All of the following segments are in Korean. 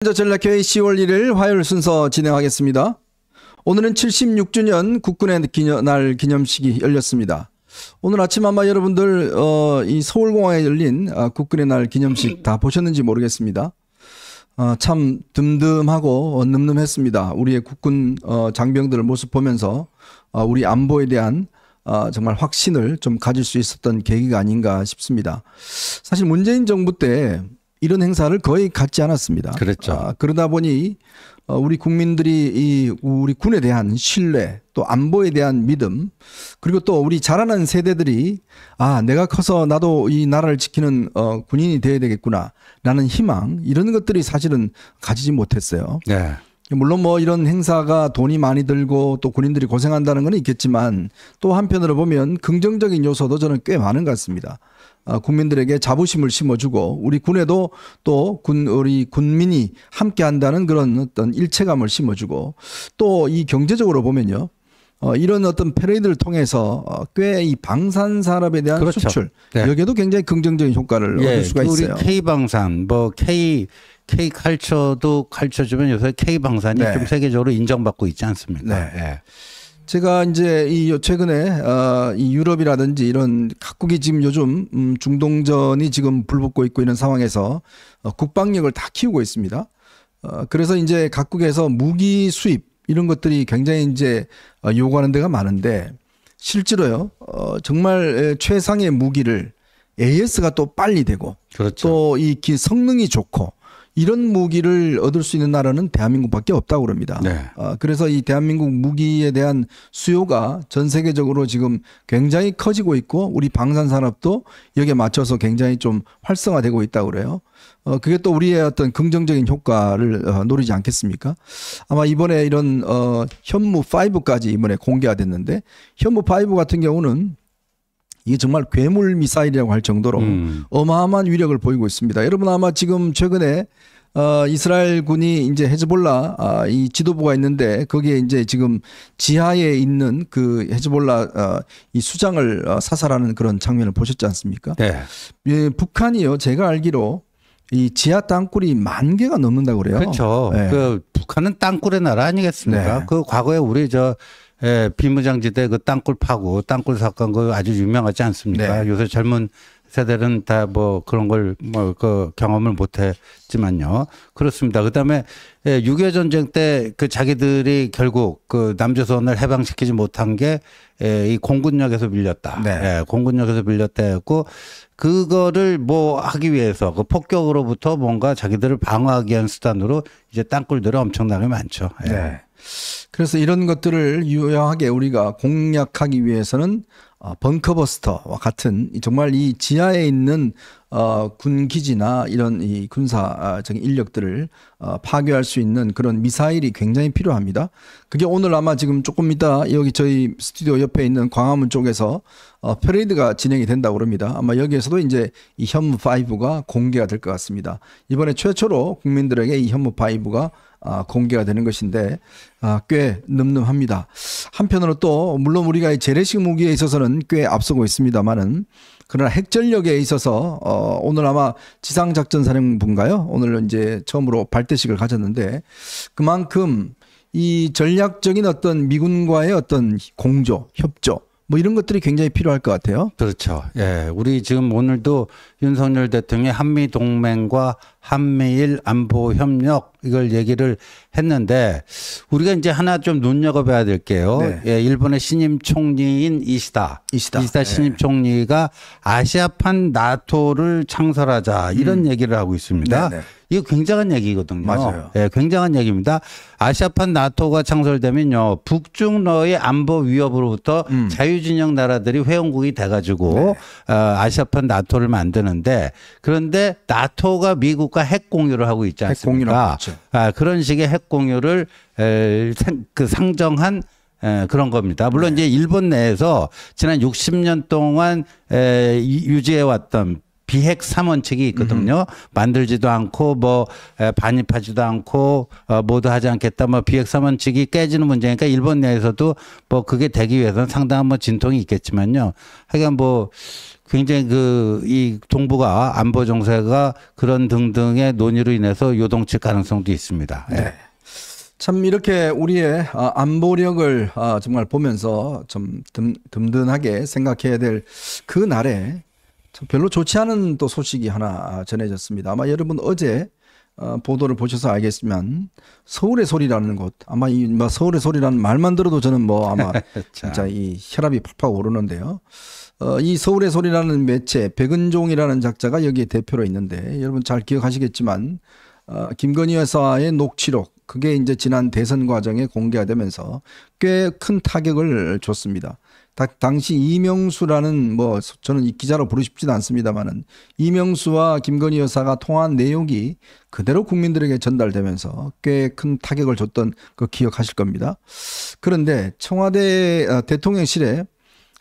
전략회의 10월 1일 화요일 순서 진행하겠습니다. 오늘은 76주년 국군의 날 기념식이 열렸습니다. 오늘 아침 아마 여러분들 이 서울공항에 열린 국군의 날 기념식 다 보셨는지 모르겠습니다. 참 듬듬하고 늠름했습니다. 우리의 국군 장병들의 모습 보면서 우리 안보에 대한 정말 확신을 좀 가질 수 있었던 계기가 아닌가 싶습니다. 사실 문재인 정부 때 이런 행사를 거의 갖지 않았습니다. 그렇죠. 그러다 보니 우리 국민들이 우리 군에 대한 신뢰, 또 안보에 대한 믿음, 그리고 또 우리 자라는 세대들이 내가 커서 나도 이 나라를 지키는 군인이 돼야 되겠구나 라는 희망, 이런 것들이 사실은 가지지 못했어요. 네. 물론 뭐 이런 행사가 돈이 많이 들고 또 군인들이 고생한다는 건 있겠지만, 또 한편으로 보면 긍정적인 요소도 저는 꽤 많은 것 같습니다. 국민들에게 자부심을 심어주고 우리 군에도 또 우리 군민이 함께 한다는 그런 어떤 일체감을 심어주고, 또 이 경제적으로 보면요, 이런 어떤 패러디를 통해서 꽤 이 방산 산업에 대한 그렇죠. 수출, 네. 여기에도 굉장히 긍정적인 효과를 얻을 수가 있어요. 우리 K방산, 뭐 K 칼처도 가르쳐주면 요새 K방산이 네. 좀 세계적으로 인정받고 있지 않습니까? 네. 네. 제가 이제 최근에 이 유럽이라든지 이런 각국이 지금 요즘 중동전이 지금 불붙고 있고 있는 상황에서 국방력을 다 키우고 있습니다. 그래서 이제 각국에서 무기 수입 이런 것들이 굉장히 이제 요구하는 데가 많은데, 실제로요, 정말 최상의 무기를 AS가 또 빨리 되고, 그렇죠. 또 이 성능이 좋고 이런 무기를 얻을 수 있는 나라는 대한민국밖에 없다고 그럽니다. 네. 그래서 이 대한민국 무기에 대한 수요가 전 세계적으로 지금 굉장히 커지고 있고, 우리 방산산업도 여기에 맞춰서 굉장히 좀 활성화되고 있다고 그래요. 그게 또 우리의 어떤 긍정적인 효과를 노리지 않겠습니까? 아마 이번에 이런 현무5까지 이번에 공개가 됐는데, 현무5 같은 경우는 이게 정말 괴물 미사일이라고 할 정도로 어마어마한 위력을 보이고 있습니다. 여러분 아마 지금 최근에 이스라엘 군이 이제 헤즈볼라 이 지도부가 있는데, 거기에 이제 지금 지하에 있는 그 헤즈볼라 이 수장을 사살하는 그런 장면을 보셨지 않습니까? 네. 예, 북한이요, 제가 알기로 이 지하 땅굴이 10,000개가 넘는다고 그래요. 그렇죠. 네. 그 북한은 땅굴의 나라 아니겠습니까? 네. 그 과거에 우리 비무장지대 그 땅굴 파고 땅굴 사건 그 아주 유명하지 않습니까? 네. 요새 젊은 세대는 다 뭐 그런 걸 뭐 그 경험을 못했지만요. 그렇습니다. 그다음에 6.25 전쟁 때 그 자기들이 결국 그 남조선을 해방시키지 못한 게 이 공군력에서 밀렸다. 네. 공군력에서 밀렸다 했고, 그거를 뭐 하기 위해서 그 폭격으로부터 뭔가 자기들을 방어하기 위한 수단으로 이제 땅굴들이 엄청나게 많죠. 네. 그래서 이런 것들을 유효하게 우리가 공략하기 위해서는 벙커버스터와 같은 정말 이 지하에 있는 군 기지나 이런 이 군사적인 인력들을 파괴할 수 있는 그런 미사일이 굉장히 필요합니다. 그게 오늘 아마 지금 조금 이따 여기 저희 스튜디오 옆에 있는 광화문 쪽에서 퍼레이드가 진행이 된다고 그럽니다. 아마 여기에서도 이제 이 현무5가 공개가 될 것 같습니다. 이번에 최초로 국민들에게 이 현무5가 공개가 되는 것인데 꽤 늠름합니다. 한편으로 또 물론 우리가 재래식 무기에 있어서는 꽤 앞서고 있습니다만은, 그러나 핵전력에 있어서 오늘 아마 지상작전사령부인가요? 오늘 이제 처음으로 발대식을 가졌는데, 그만큼 이 전략적인 어떤 미군과의 어떤 공조, 협조 뭐 이런 것들이 굉장히 필요할 것 같아요. 그렇죠. 예. 우리 지금 오늘도 윤석열 대통령이 한미동맹과 한미일 안보 협력 이걸 얘기를 했는데, 우리가 이제 하나 좀 눈여겨봐야 될 게요. 네. 예, 일본의 신임 총리인 이시다 네. 신임 총리가 아시아판 나토를 창설하자 이런 얘기를 하고 있습니다. 네, 네. 이거 굉장한 얘기거든요. 맞아요. 예, 굉장한 얘기입니다. 아시아판 나토가 창설되면요, 북중러의 안보 위협으로부터 자유진영 나라들이 회원국이 돼가지고 아시아판 나토를 만드는데, 그런데 나토가 미국과 핵 공유를 하고 있지 않습니까? 그런 식의 핵 공유를 상정한 그런 겁니다. 물론 이제 일본 내에서 지난 60년 동안 유지해왔던 비핵 3원칙이 있거든요. 만들지도 않고 뭐 반입하지도 않고 모두 하지 않겠다. 뭐 비핵 3원칙이 깨지는 문제니까 일본 내에서도 뭐 그게 되기 위해서는 상당한 뭐 진통이 있겠지만요. 하여간 뭐 굉장히 이 동북아 안보 정세가 그런 등등의 논의로 인해서 요동칠 가능성도 있습니다. 네. 참 이렇게 우리의 안보력을 정말 보면서 좀 든든하게 생각해야 될 그 날에 참 별로 좋지 않은 또 소식이 하나 전해졌습니다. 아마 여러분 어제 보도를 보셔서 알겠지만 서울의 소리라는 곳, 아마 이 뭐 서울의 소리라는 말만 들어도 저는 뭐 아마 진짜 이 혈압이 팍팍 오르는데요. 이 서울의 소리라는 매체 백은종이라는 작자가 여기에 대표로 있는데 여러분 잘 기억하시겠지만 김건희 여사의 녹취록 그게 이제 지난 대선 과정에 공개가 되면서 꽤 큰 타격을 줬습니다. 당시 이명수라는 뭐 저는 이 기자로 부르고 싶지는 않습니다만은 이명수와 김건희 여사가 통화한 내용이 그대로 국민들에게 전달되면서 꽤 큰 타격을 줬던 거 기억하실 겁니다. 그런데 청와대 대통령실에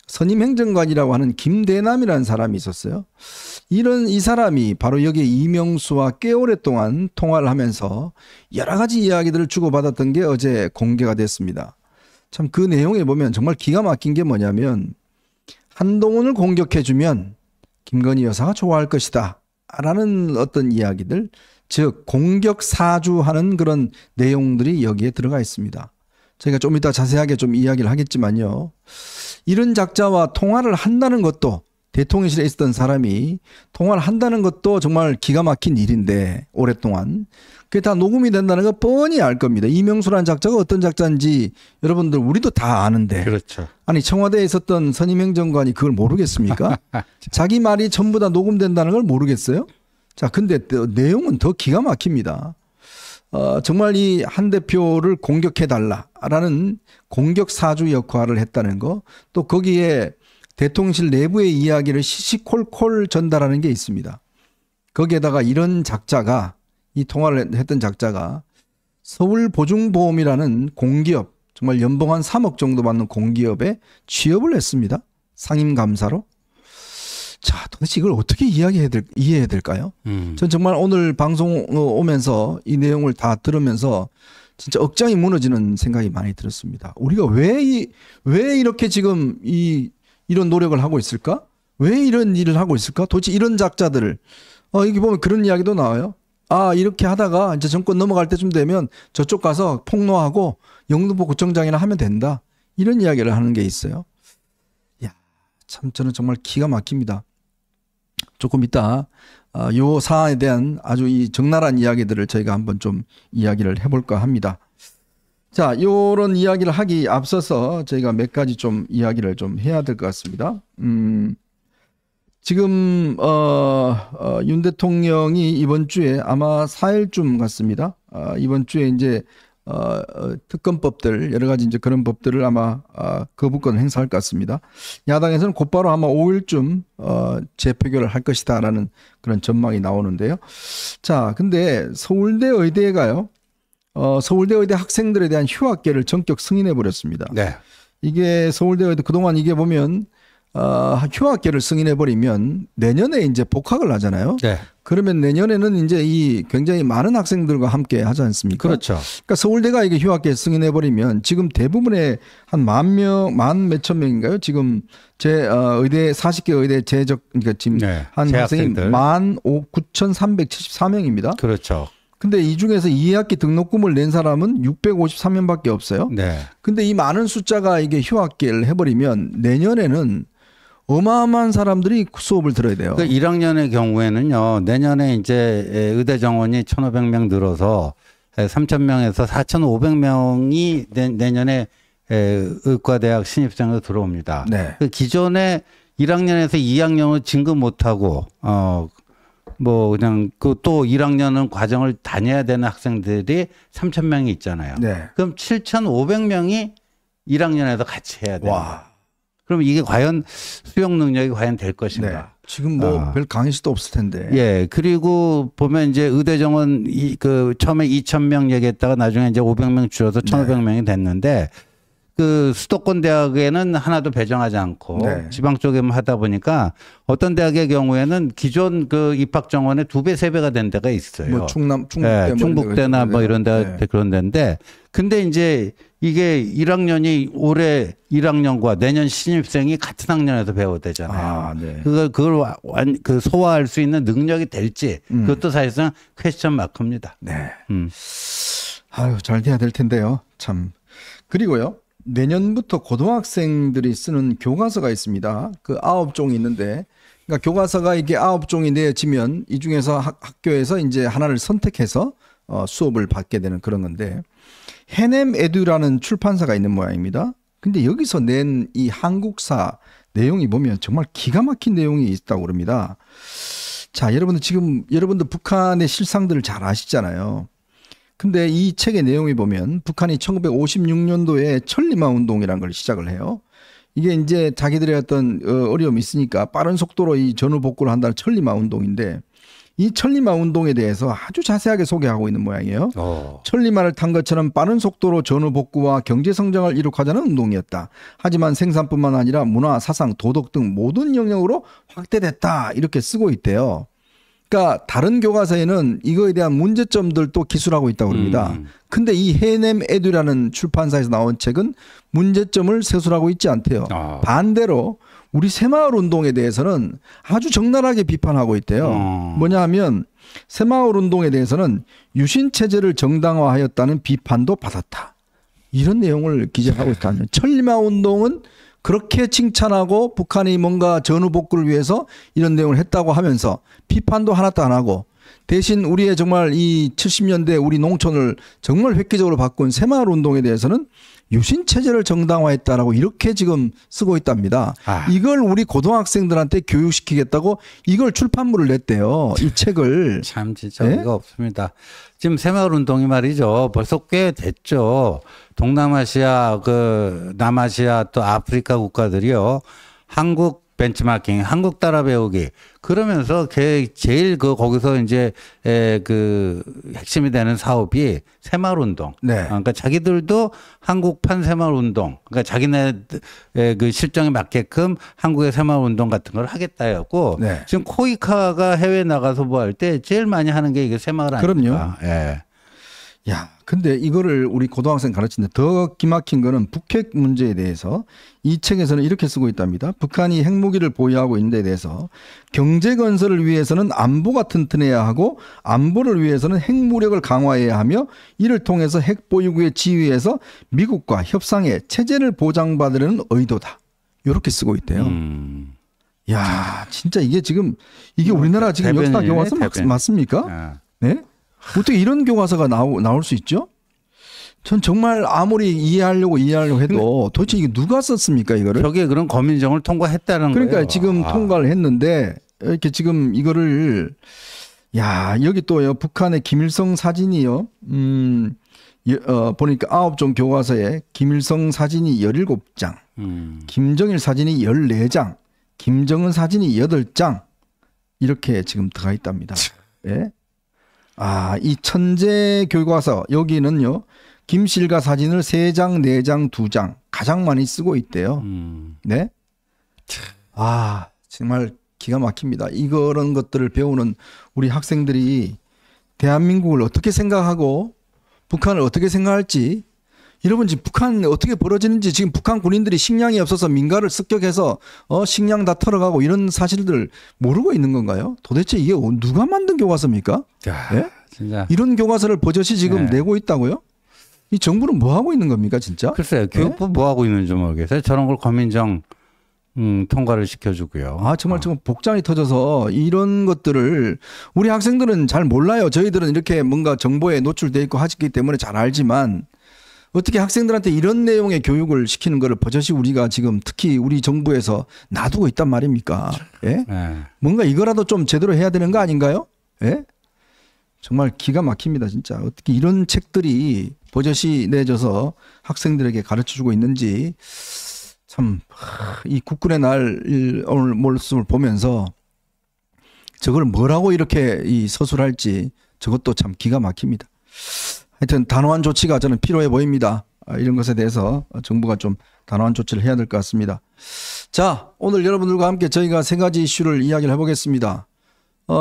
선임 행정관이라고 하는 김대남이라는 사람이 있었어요. 이 사람이 바로 여기 이명수와 꽤 오랫동안 통화를 하면서 여러 가지 이야기들을 주고받았던 게 어제 공개가 됐습니다. 참 그 내용에 보면 정말 기가 막힌 게 뭐냐면 한동훈을 공격해주면 김건희 여사가 좋아할 것이다 라는 어떤 이야기들, 즉 공격 사주하는 그런 내용들이 여기에 들어가 있습니다. 저희가 좀 이따 자세하게 좀 이야기를 하겠지만요. 이런 작자와 통화를 한다는 것도 대통령실에 있었던 사람이 통화를 한다는 것도 정말 기가 막힌 일인데 오랫동안 그게 다 녹음이 된다는 거 뻔히 알 겁니다. 이명수라는 작자가 어떤 작자인지 여러분들 우리도 다 아는데 그렇죠. 아니 청와대에 있었던 선임행정관이 그걸 모르겠습니까? 자기 말이 전부 다 녹음된다는 걸 모르겠어요? 자, 근데 내용은 더 기가 막힙니다. 정말 이 한 대표를 공격해달라라는 공격 사주 역할을 했다는 거, 또 거기에 대통령실 내부의 이야기를 시시콜콜 전달하는 게 있습니다. 거기에다가 이런 작자가, 이 통화를 했던 작자가 서울보증보험이라는 공기업, 정말 연봉 한 3억 정도 받는 공기업에 취업을 했습니다. 상임감사로. 자, 도대체 이걸 어떻게 이해해야 될까요? 전 정말 오늘 방송 오면서 이 내용을 다 들으면서 진짜 억장이 무너지는 생각이 많이 들었습니다. 우리가 왜 이렇게 지금 이런 노력을 하고 있을까? 왜 이런 일을 하고 있을까? 도대체 이런 작자들을 여기 보면 그런 이야기도 나와요. 이렇게 하다가 이제 정권 넘어갈 때쯤 되면 저쪽 가서 폭로하고 영등포구청장이나 하면 된다. 이런 이야기를 하는 게 있어요. 야, 참 저는 정말 기가 막힙니다. 조금 이따 요 사안에 대한 아주 이 적나라한 이야기들을 저희가 한번 좀 이야기를 해볼까 합니다. 자, 요런 이야기를 하기 앞서서 저희가 몇 가지 좀 이야기를 좀 해야 될 것 같습니다. 지금 윤 대통령이 이번 주에 아마 4일쯤 같습니다. 이번 주에 이제 특검법들 여러 가지 이제 그런 법들을 아마 거부권을 행사할 것 같습니다. 야당에서는 곧바로 아마 5일쯤 재표결을 할 것이다라는 그런 전망이 나오는데요. 자, 근데 서울대 의대가요. 서울대 의대 학생들에 대한 휴학계를 전격 승인해 버렸습니다. 네. 이게 서울대 의대 그동안 이게 보면 휴학계를 승인해 버리면 내년에 이제 복학을 하잖아요. 네. 그러면 내년에는 이제 이 굉장히 많은 학생들과 함께 하지 않습니까? 그렇죠. 그러니까 서울대가 이게 휴학계 승인해 버리면 지금 대부분의 한 10,000명, 만 몇천 명인가요? 지금 제 의대 40개 의대 그러니까 지금 한 학생이 19,374명입니다. 그렇죠. 근데 이 중에서 2학기 등록금을 낸 사람은 653명밖에 없어요. 네. 근데 이 많은 숫자가 이게 휴학계를 해버리면 내년에는 어마어마한 사람들이 수업을 들어야 돼요. 그 1학년의 경우에는요, 내년에 이제 의대 정원이 1,500명 늘어서 3,000명에서 4,500명이 내년에 의과대학 신입생으로 들어옵니다. 네. 그 기존에 1학년에서 2학년을 진급 못하고, 뭐 그냥 그 또 1학년은 과정을 다녀야 되는 학생들이 3,000명이 있잖아요. 네. 그럼 7,500명이 1학년에서 같이 해야 돼요. 와. 그럼 이게 과연 수용 능력이 과연 될 것인가? 네. 지금 뭐 별 강의실도 없을 텐데. 예. 그리고 보면 이제 의대 정원 처음에 2,000명 얘기했다가 나중에 이제 500명 줄여서 1,500명이 됐는데 그 수도권 대학에는 하나도 배정하지 않고 네. 지방 쪽에만 하다 보니까 어떤 대학의 경우에는 기존 그 입학 정원의 2배, 3배가 된 데가 있어요. 뭐 충북대, 네, 충북대나 뭐 이런 데 네. 그런 데인데 근데 이제 이게 1학년이 올해 1학년과 내년 신입생이 같은 학년에서 배워야 되잖아요. 아, 네. 그걸 그 소화할 수 있는 능력이 될지 그것도 사실상 퀘스천 마크입니다. 네. 음. 아유, 잘 돼야 될 텐데요. 참. 그리고요. 내년부터 고등학생들이 쓰는 교과서가 있습니다. 그 9종이 있는데, 그러니까 교과서가 이게 9종이 내어지면 이 중에서 학교에서 이제 하나를 선택해서 수업을 받게 되는 그런 건데, 해냄 에듀라는 출판사가 있는 모양입니다. 근데 여기서 낸 이 한국사 내용이 보면 정말 기가 막힌 내용이 있다고 그럽니다. 자, 여러분들 북한의 실상들을 잘 아시잖아요. 근데 이 책의 내용이 보면 북한이 1956년도에 천리마 운동이라는 걸 시작을 해요. 이게 이제 자기들의 어떤 어려움이 있으니까 빠른 속도로 이 전후 복구를 한다는 천리마 운동인데 이 천리마 운동에 대해서 아주 자세하게 소개하고 있는 모양이에요. 천리마를 탄 것처럼 빠른 속도로 전후 복구와 경제 성장을 이룩하자는 운동이었다. 하지만 생산뿐만 아니라 문화, 사상, 도덕 등 모든 영역으로 확대됐다. 이렇게 쓰고 있대요. 그러니까 다른 교과서에는 이거에 대한 문제점들도 기술하고 있다고 합니다. 근데 이 해냄 에듀라는 출판사에서 나온 책은 문제점을 세술하고 있지 않대요. 반대로 우리 새마을 운동에 대해서는 아주 적나라하게 비판하고 있대요. 뭐냐 하면 새마을 운동에 대해서는 유신 체제를 정당화하였다는 비판도 받았다. 이런 내용을 기재하고 있다는. 천리마 운동은 그렇게 칭찬하고 북한이 뭔가 전후 복구를 위해서 이런 내용을 했다고 하면서 비판도 하나도 안 하고 대신 우리의 정말 이 70년대 우리 농촌을 정말 획기적으로 바꾼 새마을 운동에 대해서는 유신 체제를 정당화했다라고 이렇게 지금 쓰고 있답니다. 이걸 우리 고등학생들한테 교육시키겠다고 이걸 출판물을 냈대요. 이 책을. 참 진짜 어이가 없습니다. 지금 새마을 운동이 말이죠. 벌써 꽤 됐죠. 동남아시아, 남아시아 또 아프리카 국가들이요. 한국 벤치마킹, 한국 따라 배우기. 그러면서 제일 거기서 이제 핵심이 되는 사업이 새마을 운동. 네. 그러니까 자기들도 한국판 새마을 운동. 그러니까 자기네 그 실정에 맞게끔 한국의 새마을 운동 같은 걸 하겠다였고. 네. 지금 코이카가 해외 나가서 뭐 할 때 제일 많이 하는 게 이게 새마을 아닙니까? 그럼요. 예. 야, 근데 이거를 우리 고등학생 가르치는데 더 기막힌 거는 북핵 문제에 대해서 이 책에서는 이렇게 쓰고 있답니다. 북한이 핵무기를 보유하고 있는 데 대해서 경제 건설을 위해서는 안보가 튼튼해야 하고 안보를 위해서는 핵무력을 강화해야 하며 이를 통해서 핵 보유국의 지위에서 미국과 협상해 체제를 보장받으려는 의도다. 이렇게 쓰고 있대요. 야, 진짜 이게 지금 이게 우리나라 지금 역사 교과서 맞습니까? 네? 어떻게 이런 교과서가 나올 수 있죠? 전 정말 아무리 이해하려고 해도 도대체 이게 누가 썼습니까, 이거를? 저게 그런 검인정을 통과했다는 그러니까 거예요. 지금 통과를 했는데 이렇게 지금 이거를 여기 또요 북한의 김일성 사진이요. 보니까 9종 교과서에 김일성 사진이 17장, 김정일 사진이 14장, 김정은 사진이 8장 이렇게 지금 들어가 있답니다. 예? 이 천재 교과서 여기는요 김실가 사진을 3장, 4장, 2장 가장 많이 쓰고 있대요. 네? 정말 기가 막힙니다. 이런 것들을 배우는 우리 학생들이 대한민국을 어떻게 생각하고 북한을 어떻게 생각할지, 여러분 지금 북한 어떻게 벌어지는지, 지금 북한 군인들이 식량이 없어서 민가를 습격해서 식량 다 털어가고 이런 사실들 모르고 있는 건가요? 도대체 이게 누가 만든 교과서입니까? 네? 진짜. 이런 교과서를 버젓이 지금 내고 있다고요? 이 정부는 뭐 하고 있는 겁니까, 진짜? 글쎄요, 교육부 뭐 하고 있는지 모르겠어요. 저런 걸 검인정 통과를 시켜주고요. 정말 복장이 터져서 이런 것들을 우리 학생들은 잘 몰라요. 저희들은 이렇게 뭔가 정보에 노출돼 있고 하기 때문에 잘 알지만 어떻게 학생들한테 이런 내용의 교육을 시키는 거를 버젓이 우리가 지금 특히 우리 정부에서 놔두고 있단 말입니까? 예? 뭔가 이거라도 좀 제대로 해야 되는 거 아닌가요? 예? 정말 기가 막힙니다, 진짜. 어떻게 이런 책들이 버젓이 내줘서 학생들에게 가르쳐주고 있는지 참, 이 국군의 날 오늘 모습을 보면서 저걸 뭐라고 이렇게 서술할지 저것도 참 기가 막힙니다. 하여튼 단호한 조치가 저는 필요해 보입니다. 이런 것에 대해서 정부가 좀 단호한 조치를 해야 될 것 같습니다. 자, 오늘 여러분들과 함께 저희가 세 가지 이슈를 이야기를 해보겠습니다.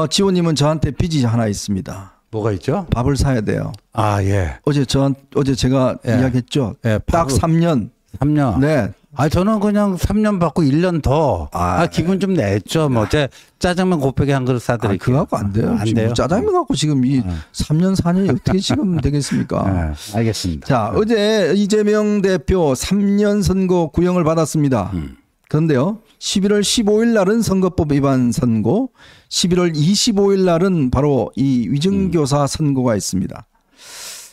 지호님은 저한테 빚이 하나 있습니다. 뭐가 있죠? 밥을 사야 돼요. 아, 예. 어제 제가 예. 이야기했죠. 예, 딱 3년. 3년. 네. 아, 저는 그냥 3년 받고 1년 더. 기분 좀 냈죠. 뭐, 제 짜장면 곱빼기 한 그릇 사드릴게요. 그거 갖고 안 돼요. 안 지금 돼요? 짜장면 갖고 지금 이 3년 4년이 어떻게 지금 되겠습니까? 네, 알겠습니다. 자, 어제 이재명 대표 3년 선고 구형을 받았습니다. 그런데요, 11월 15일 날은 선거법 위반 선고, 11월 25일 날은 바로 이 위증교사 선고가 있습니다.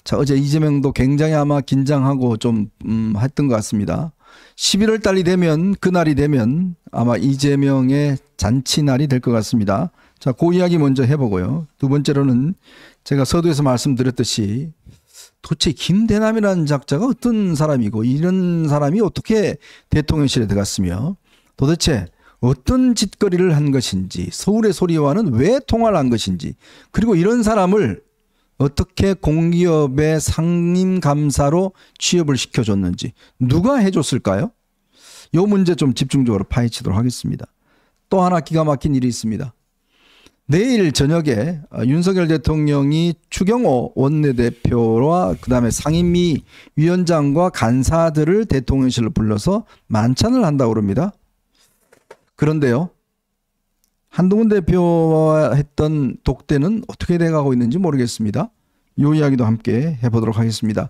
자, 어제 이재명도 굉장히 아마 긴장하고 좀 했던 것 같습니다. 11월 달이 되면, 그날이 되면 아마 이재명의 잔치날이 될 것 같습니다. 자, 그 이야기 먼저 해보고요. 두 번째로는 제가 서두에서 말씀드렸듯이 도대체 김대남이라는 작자가 어떤 사람이고 이런 사람이 어떻게 대통령실에 들어갔으며 도대체 어떤 짓거리를 한 것인지, 서울의 소리와는 왜 통화를 한 것인지, 그리고 이런 사람을 어떻게 공기업의 상임감사로 취업을 시켜줬는지 누가 해줬을까요? 이 문제 좀 집중적으로 파헤치도록 하겠습니다. 또 하나 기가 막힌 일이 있습니다. 내일 저녁에 윤석열 대통령이 추경호 원내대표와 그다음에 상임위 위원장과 간사들을 대통령실로 불러서 만찬을 한다고 합니다. 그런데요, 한동훈 대표와 했던 독대는 어떻게 돼가고 있는지 모르겠습니다. 이 이야기도 함께 해보도록 하겠습니다.